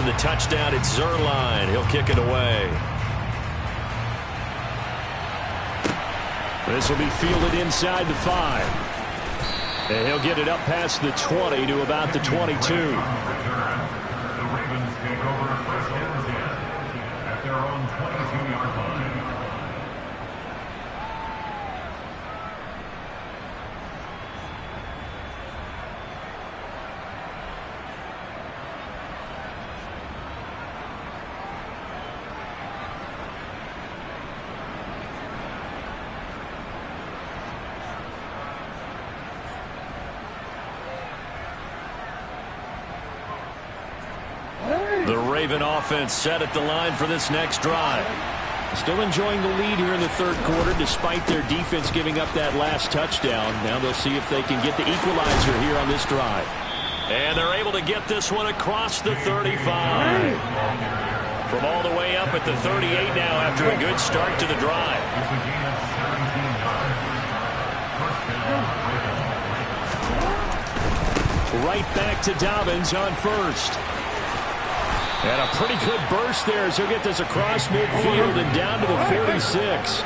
after the touchdown, it's Zuerlein. He'll kick it away. This will be fielded inside the 5. And he'll get it up past the 20 to about the 22. The Ravens take over first and 10 at their own 22-yard line. The Raven offense set at the line for this next drive. Still enjoying the lead here in the third quarter despite their defense giving up that last touchdown. Now they'll see if they can get the equalizer here on this drive. And they're able to get this one across the 35. From all the way up at the 38 now after a good start to the drive. Right back to Dobbins on first. And a pretty good burst there as he'll get this across midfield and down to the 46.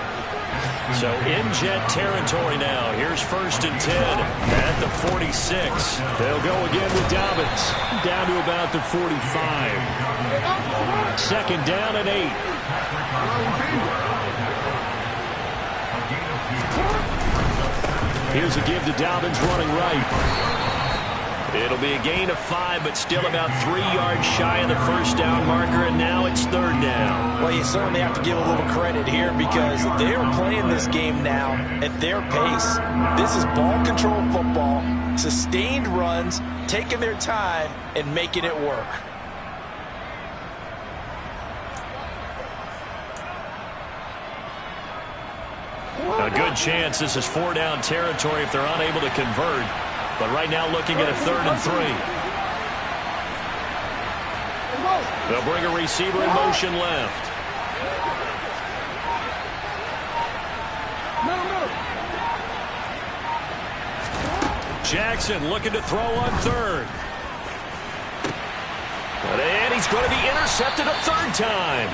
So in Jet territory now. Here's first and 10 at the 46. They'll go again with Dobbins. Down to about the 45. Second down and 8. Here's a give to Dobbins running right. It'll be a gain of 5, but still about 3 yards shy of the first down marker, and now it's third down. Well, you certainly have to give a little credit here because they're playing this game now at their pace. This is ball control football, sustained runs, taking their time, and making it work. A good chance this is 4-down territory if they're unable to convert. But right now looking at a 3rd and 3. They'll bring a receiver in motion left. Jackson looking to throw on 3rd. And he's going to be intercepted a 3rd time.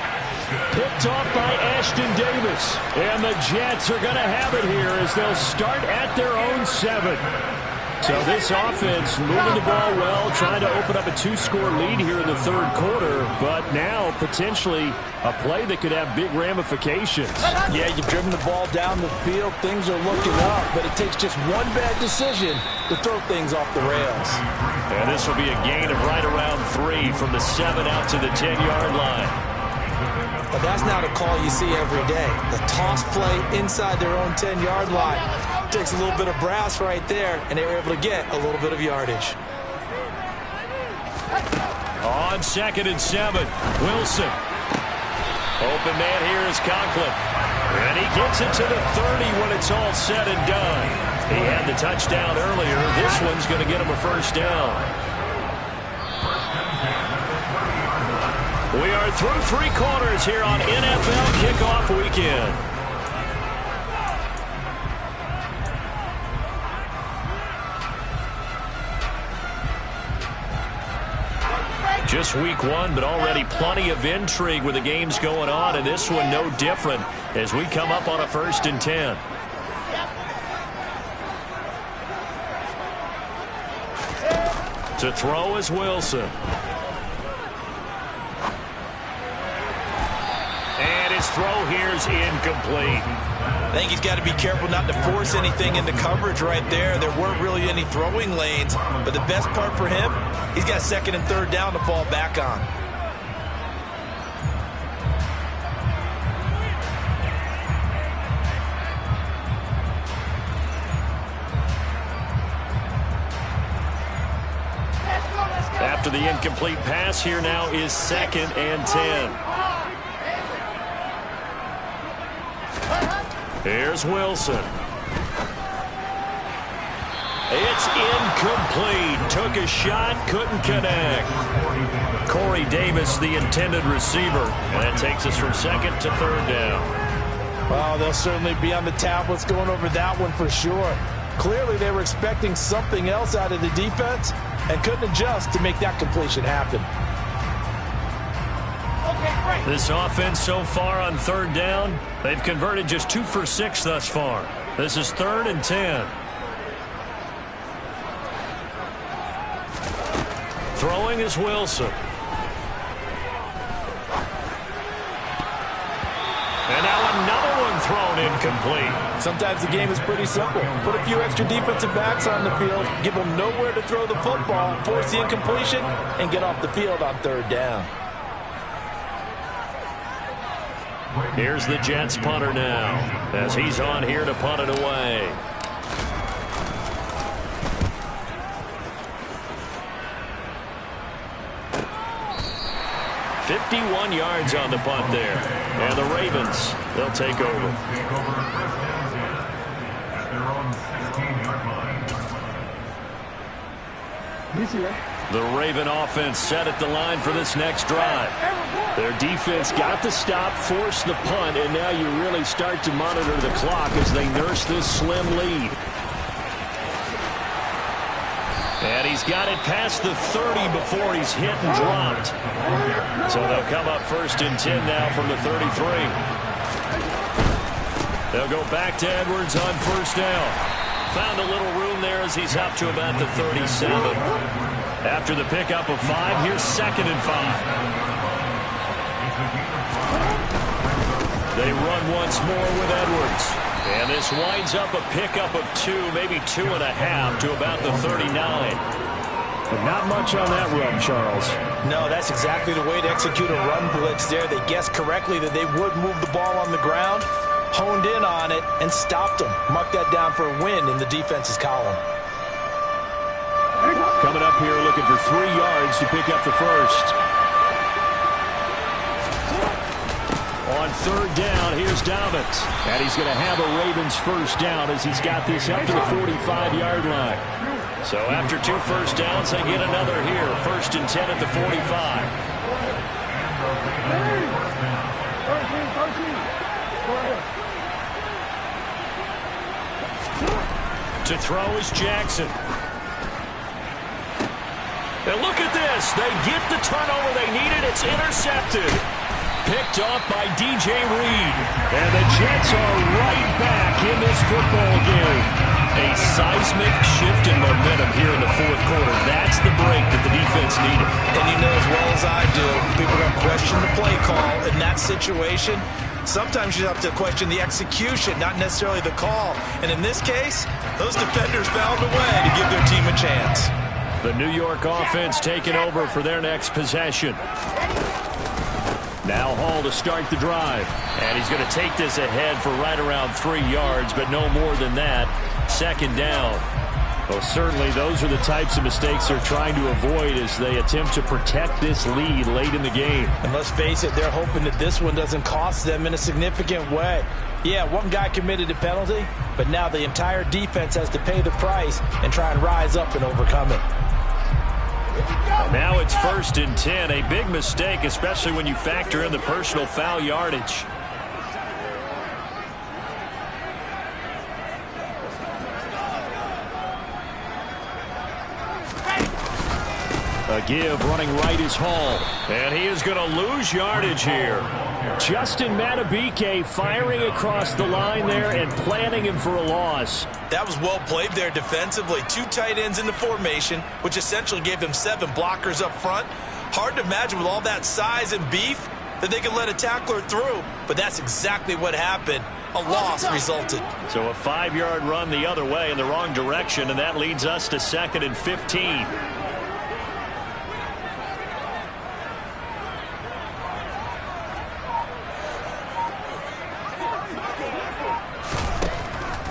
Picked off by Ashton Davis. And the Jets are going to have it here as they'll start at their own 7. So this offense moving the ball well, trying to open up a 2-score lead here in the third quarter, but now potentially a play that could have big ramifications. Yeah, you've driven the ball down the field. Things are looking up, but it takes just one bad decision to throw things off the rails. And this will be a gain of right around 3 from the 7 out to the 10-yard line. But that's not a call you see every day. The toss play inside their own 10-yard line. Takes a little bit of brass right there, and they were able to get a little bit of yardage. On 2nd and 7, Wilson. Open man here is Conklin. And he gets it to the 30 when it's all said and done. He had the touchdown earlier. This one's going to get him a first down. We are through 3 quarters here on NFL Kickoff Weekend. Just week 1, but already plenty of intrigue with the games going on, and this one no different as we come up on a 1st and 10. To throw is Wilson. And his throw here is incomplete. I think he's got to be careful not to force anything into coverage right there. There weren't really any throwing lanes, but the best part for him, he's got 2nd and 3rd down to fall back on. After the incomplete pass, here now is 2nd and 10. Here's Wilson. It's incomplete. Took a shot, couldn't connect. Corey Davis, the intended receiver. And that takes us from 2nd to 3rd down. Well, they'll certainly be on the tablets going over that one for sure. Clearly, they were expecting something else out of the defense and couldn't adjust to make that completion happen. This offense so far on third down, they've converted just 2 for 6 thus far. This is 3rd and 10. Throwing is Wilson. And now another one thrown incomplete. Sometimes the game is pretty simple. Put a few extra defensive backs on the field, give them nowhere to throw the football, force the incompletion, and get off the field on third down. Here's the Jets punter now, as he's on here to punt it away. $51 yards on the punt there. And the Ravens, they'll take over. At their own 16-yard line. The Raven offense set at the line for this next drive. Their defense got the stop, forced the punt, and now you really start to monitor the clock as they nurse this slim lead. And he's got it past the 30 before he's hit and dropped. So they'll come up 1st and 10 now from the 33. They'll go back to Edwards on 1st down. Found a little room there as he's up to about the 37. After the pickup of 5, here's 2nd and 5. They run once more with Edwards. And this winds up a pickup of 2, maybe 2.5 to about the 39. But not much on that run, Charles. No, that's exactly the way to execute a run blitz there. They guessed correctly that they would move the ball on the ground, honed in on it, and stopped them. Mark that down for a win in the defense's column. Coming up here looking for 3 yards to pick up the first. On 3rd down, here's Dobbins. And he's going to have a Ravens first down as he's got this up to the 45-yard line. So after 2 first downs, they get another here. 1st and 10 at the 45. To throw is Jackson. And look at this. They get the turnover they needed. It's intercepted. Picked off by DJ Reed. And the Jets are right back in this football game. A seismic shift in momentum here in the 4th quarter. That's the break that the defense needed. And you know as well as I do, people are going to question the play call in that situation. Sometimes you have to question the execution, not necessarily the call. And in this case, those defenders found a way to give their team a chance. The New York offense taking over for their next possession. Now Hall to start the drive. And he's going to take this ahead for right around 3 yards, but no more than that. 2nd down. Well, certainly those are the types of mistakes they're trying to avoid as they attempt to protect this lead late in the game. And let's face it, they're hoping that this one doesn't cost them in a significant way. Yeah, one guy committed a penalty, but now the entire defense has to pay the price and try and rise up and overcome it. Now it's 1st and 10. A big mistake, especially when you factor in the personal foul yardage. A give running right is Hall. And he is going to lose yardage here. Justin Madubuike firing across the line there and planning him for a loss. That was well played there defensively. 2 tight ends in the formation, which essentially gave them 7 blockers up front. Hard to imagine with all that size and beef that they could let a tackler through. But that's exactly what happened. A loss resulted. So a 5-yard run the other way in the wrong direction, and that leads us to 2nd and 15.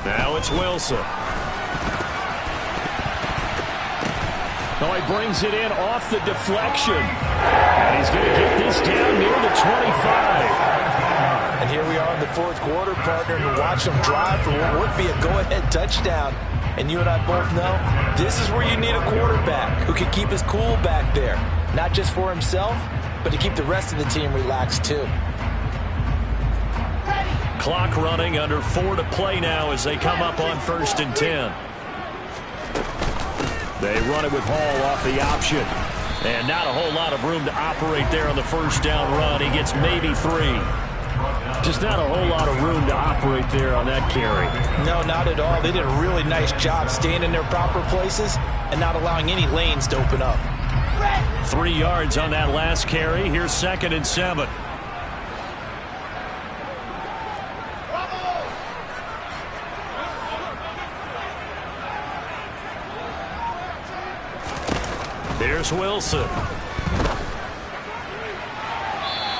Now it's Wilson. Oh, he brings it in off the deflection. And he's going to get this down near the 25. And here we are in the 4th quarter, partner, to watch them drive for what would be a go-ahead touchdown. And you and I both know this is where you need a quarterback who can keep his cool back there. Not just for himself, but to keep the rest of the team relaxed too. Clock running, under 4 to play now as they come up on 1st and 10. They run it with Hall off the option. And not a whole lot of room to operate there on the first down run. He gets maybe 3. Just not a whole lot of room to operate there on that carry. No, not at all. They did a really nice job staying in their proper places and not allowing any lanes to open up. 3 yards on that last carry. Here's 2nd and 7. Here's Wilson.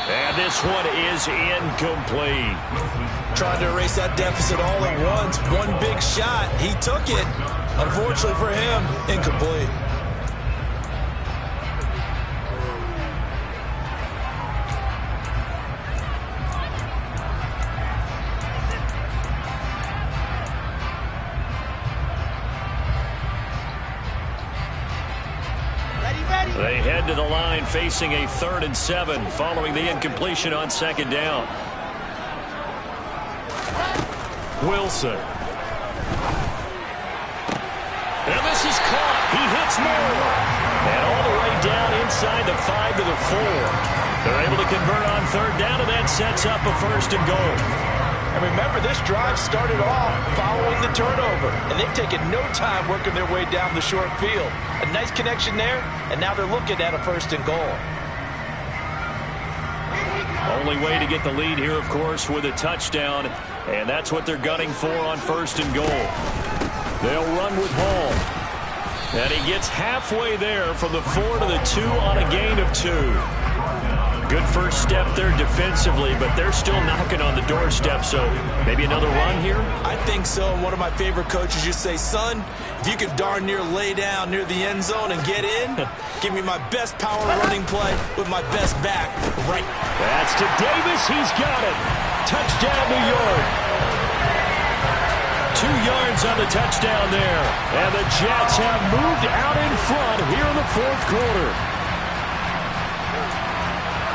And this one is incomplete. Trying to erase that deficit all at once. One big shot. He took it. Unfortunately for him, incomplete. They head to the line facing a 3rd and 7 following the incompletion on 2nd down. Wilson. And this is caught. He hits more. And all the way down inside the 5 to the 4. They're able to convert on 3rd down, and that sets up a 1st and goal. And remember, this drive started off following the turnover, and they've taken no time working their way down the short field. A nice connection there, and now they're looking at a 1st and goal. Only way to get the lead here, of course, with a touchdown, and that's what they're gunning for on 1st and goal. They'll run with Hall. And he gets halfway there from the 4 to the 2 on a gain of 2. Good first step there defensively, but they're still knocking on the doorstep, so maybe another run here? I think so. And one of my favorite coaches used to say, son, if you can darn near lay down near the end zone and get in, give me my best power running play with my best back right. That's to Davis. He's got it. Touchdown, New York. 2 yards on the touchdown there. And the Jets have moved out in front here in the 4th quarter.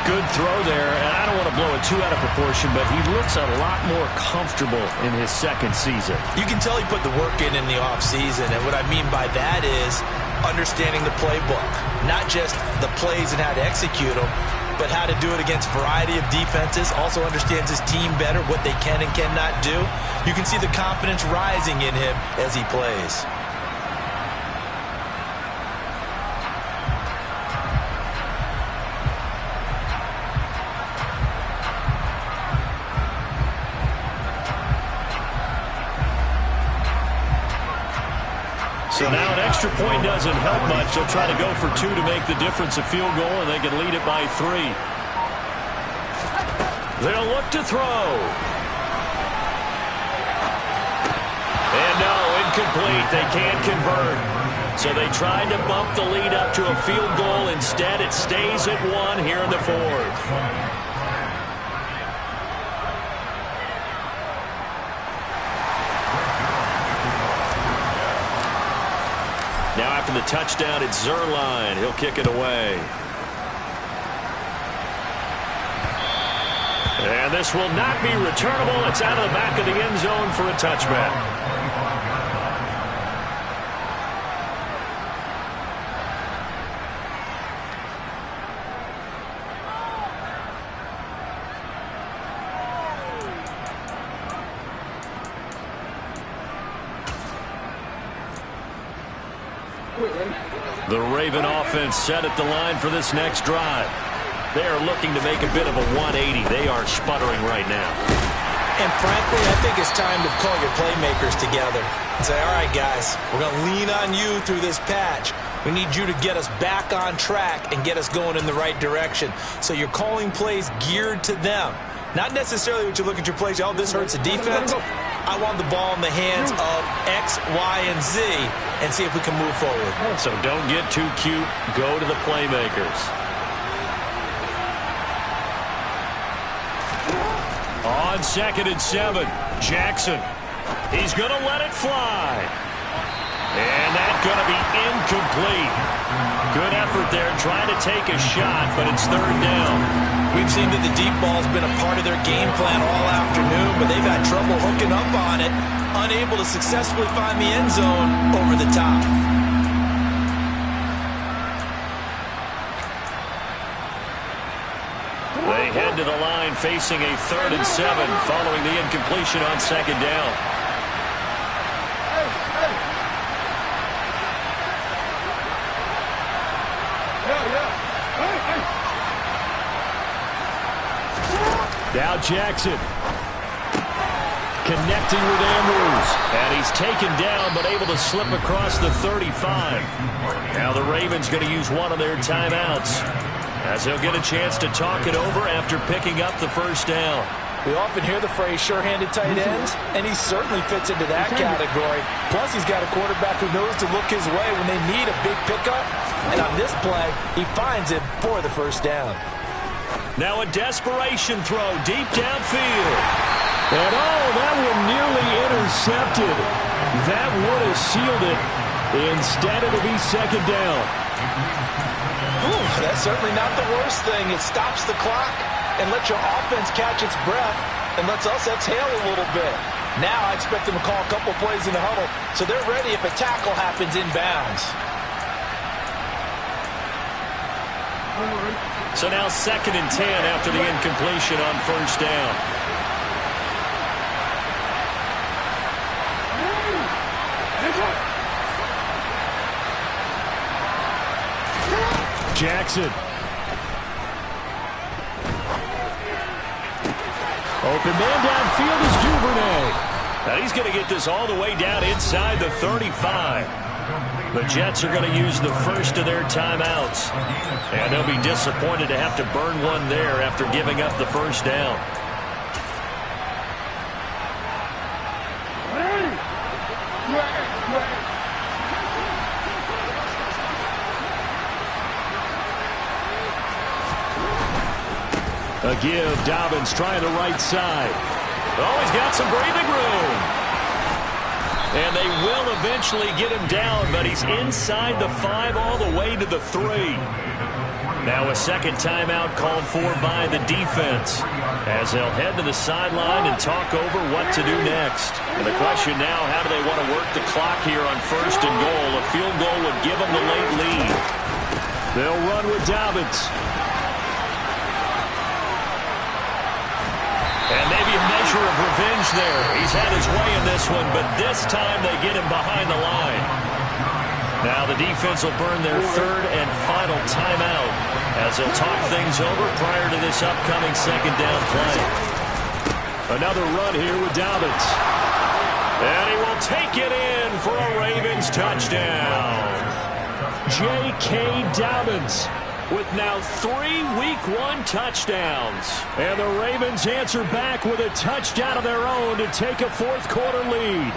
Good throw there, and I don't want to blow it too out of proportion, but he looks a lot more comfortable in his 2nd season. You can tell he put the work in the offseason, and what I mean by that is understanding the playbook. Not just the plays and how to execute them, but how to do it against a variety of defenses. Also understands his team better, what they can and cannot do. You can see the confidence rising in him as he plays. So now an extra point doesn't help much. They'll try to go for 2 to make the difference a field goal, and they can lead it by 3. They'll look to throw. And no, incomplete. They can't convert. So they tried to bump the lead up to a field goal. Instead, it stays at 1 here in the 4th. Now after the touchdown, it's Zuerlein. He'll kick it away. And this will not be returnable. It's out of the back of the end zone for a touchback. The Raven offense set at the line for this next drive. They are looking to make a bit of a 180. They are sputtering right now. And frankly, I think it's time to call your playmakers together and say, all right, guys, we're going to lean on you through this patch. We need you to get us back on track and get us going in the right direction. So you're calling plays geared to them. Not necessarily what you look at your plays, oh, this hurts the defense. I want the ball in the hands of X, Y, and Z and see if we can move forward. So don't get too cute. Go to the playmakers. On 2nd and 7, Jackson. He's going to let it fly. And that's going to be incomplete. Good effort there trying to take a shot, but it's 3rd down. We've seen that the deep ball's been a part of their game plan all afternoon, but they've had trouble hooking up on it, unable to successfully find the end zone over the top. facing a 3rd and 7 following the incompletion on 2nd down. Now Jackson connecting with Andrews, and he's taken down but able to slip across the 35. Now the Ravens going to use one of their timeouts as they'll get a chance to talk it over after picking up the 1st down. We often hear the phrase sure-handed tight ends, and he certainly fits into that category. Plus, he's got a quarterback who knows to look his way when they need a big pickup. And on this play, he finds it for the 1st down. Now a desperation throw deep downfield. And that one nearly intercepted. That would have sealed it. Instead, it'll be 2nd down. Ooh, that's certainly not the worst thing. It stops the clock and lets your offense catch its breath and lets us exhale a little bit. Now I expect them to call a couple plays in the huddle so they're ready if a tackle happens inbounds. So now 2nd and 10 after the incompletion on 1st down. Jackson. Open man downfield is Duvernay. Now he's going to get this all the way down inside the 35. The Jets are going to use the 1st of their timeouts. And they'll be disappointed to have to burn one there after giving up the 1st down. A give, Dobbins trying the right side. Oh, he's got some breathing room. And they will eventually get him down, but he's inside the 5 all the way to the 3. Now a 2nd timeout called for by the defense as they'll head to the sideline and talk over what to do next. And the question now, how do they want to work the clock here on 1st and goal? A field goal would give them the late lead. They'll run with Dobbins. And maybe a measure of revenge there. He's had his way in this one, but this time they get him behind the line. Now the defense will burn their 3rd and final timeout as they'll talk things over prior to this upcoming 2nd down play. Another run here with Dobbins. And he will take it in for a Ravens touchdown. J.K. Dobbins with now 3 Week 1 touchdowns. And the Ravens answer back with a touchdown of their own to take a 4th quarter lead.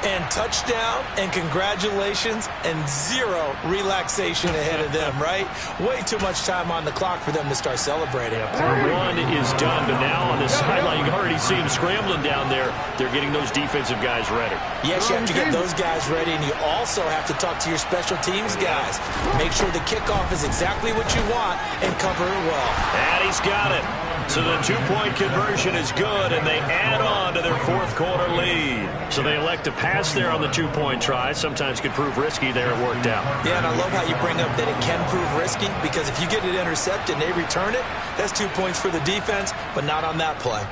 And touchdown and congratulations and 0 relaxation ahead of them, right? Way too much time on the clock for them to start celebrating. Yeah, part 1 is done, but now on the sideline, you can already see them scrambling down there. They're getting those defensive guys ready. Yes, you have to get those guys ready, and you also have to talk to your special teams guys. Make sure the kickoff is exactly what you want and cover it well. And he's got it. So the 2-point conversion is good, and they add on to their 4th quarter lead. So they elect to pass there on the 2-point try. Sometimes could prove risky. There it worked out. Yeah, and I love how you bring up that it can prove risky, because if you get it intercepted and they return it, that's 2 points for the defense, but not on that play.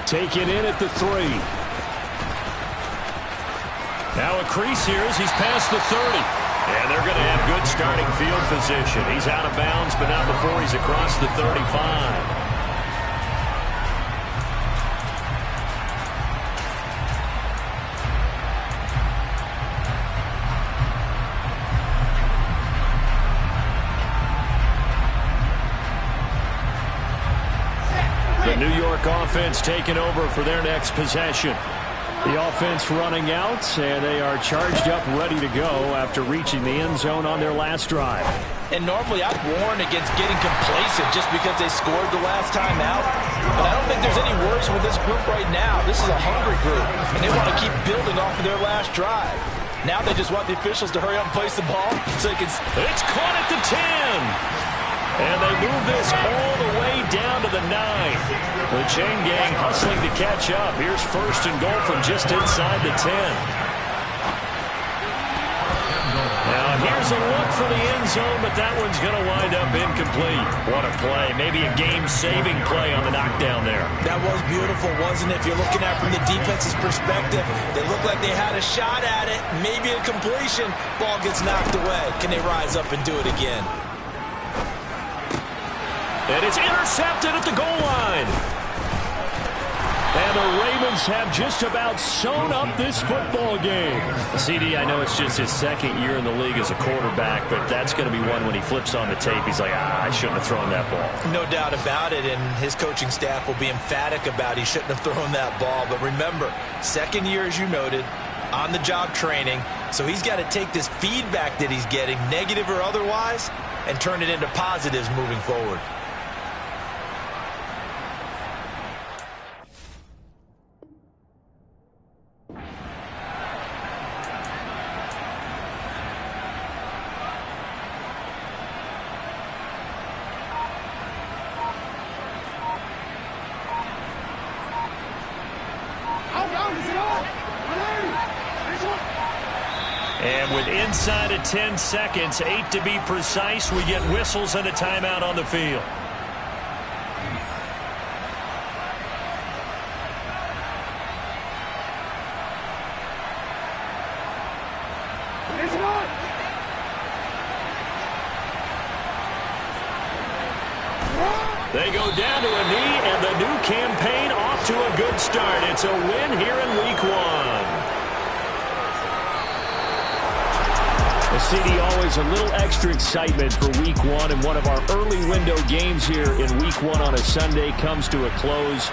Take it in at the 3. Now a crease here as he's past the 30. And they're going to have good starting field position. He's out of bounds, but not before he's across the 35. The New York offense taking over for their next possession. The offense running out, and they are charged up, ready to go after reaching the end zone on their last drive. And normally I'd warn against getting complacent just because they scored the last time out. But I don't think there's any worries with this group right now. This is a hungry group, and they want to keep building off of their last drive. Now they just want the officials to hurry up and place the ball so they can... It's caught at the 10. And they move this all the way down to the 9. The chain gang hustling to catch up. Here's 1st and goal from just inside the 10. Now here's a look for the end zone, but that one's going to wind up incomplete. What a play. Maybe a game-saving play on the knockdown there. That was beautiful, wasn't it? If you're looking at it from the defense's perspective, they looked like they had a shot at it. Maybe a completion. Ball gets knocked away. Can they rise up and do it again? And it's intercepted at the goal line. And the Ravens have just about sewn up this football game. CD, I know it's just his second year in the league as a quarterback, but that's going to be one when he flips on the tape. He's like, I shouldn't have thrown that ball. No doubt about it, and his coaching staff will be emphatic about he shouldn't have thrown that ball. But remember, second year, as you noted, on-the-job training, so he's got to take this feedback that he's getting, negative or otherwise, and turn it into positives moving forward. And with inside of 10 seconds, 8 to be precise, we get whistles and a timeout on the field. They go down to a knee, and the new campaign off to a good start. It's a win here in Week 1. CD, always a little extra excitement for Week 1, and one of our early window games here in Week 1 on a Sunday comes to a close.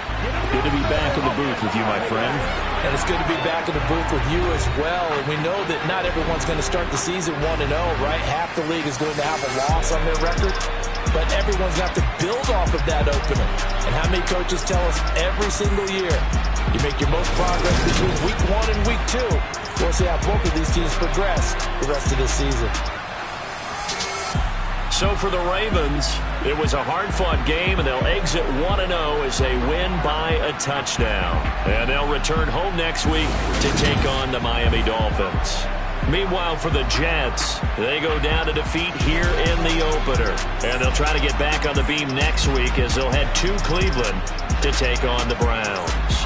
Good to be back in the booth with you, my friend. And it's good to be back in the booth with you as well. And we know that not everyone's going to start the season 1-0, right? Half the league is going to have a loss on their record, but everyone's got to build off of that opener. And how many coaches tell us every single year, you make your most progress between Week 1 and Week 2. We'll see how both of these teams progress the rest of this season. So for the Ravens, it was a hard-fought game, and they'll exit 1-0 as they win by a touchdown. And they'll return home next week to take on the Miami Dolphins. Meanwhile, for the Jets, they go down to defeat here in the opener. And they'll try to get back on the beam next week as they'll head to Cleveland to take on the Browns.